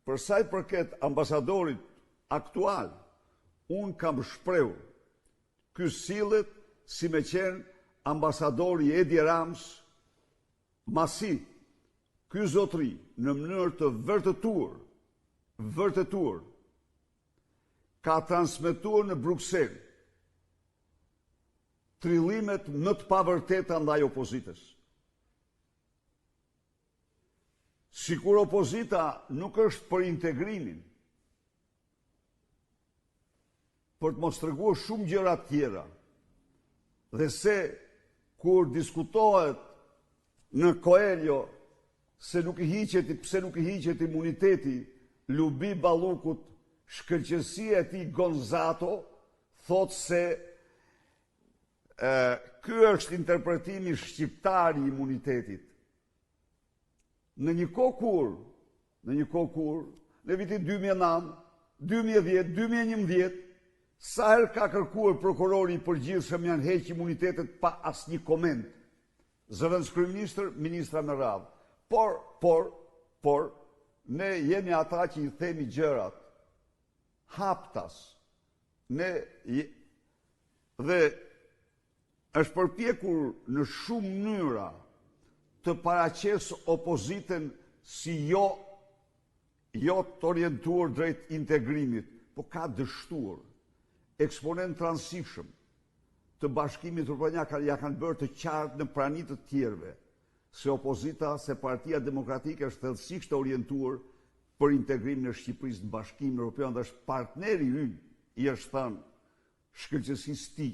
Për sa i përket ambasadorit aktual, unë kam shprehur, ky sillet si me qenë ambasadori Edi Rams, masi ky zotëri në mënyrë të vërtetuar, ka transmetuar në Bruksel trillimet më të pavërteta ndaj opozitës. Sikur opozita nuk është për integrimin, për të mos treguar shumë gjëra tjera, dhe se kur diskutohet në Coelho pse nuk i hiqet imuniteti Lubi Ballukut, shkëlqësia e tij Gonzato thot se ky është interpretimi shqiptar i imunitetit. Në një kohë kur, në vitin 2009, 2010, 2011, sa herë ka kërkuar prokurori i përgjithshëm janë heq imunitetet pa asnjë koment. Zëvendës kryeministër, ministra me radhë. Por, ne jemi ata që i themi gjërat haptas. Dhe është përpjekur në shumë mënyra të paraqes opozitën si jo të orientuar drejt integrimit, po ka dështuar eksponent transishëm të Bashkimit Evropian ja kanë bërë të qartë në prani të tjerëve se opozita, se Partia Demokratike është thellësisht orientuar për integrimin e Shqipërisë në Bashkimin Evropian dhe është partneri ynë, i është thënë shkëlqësisë tij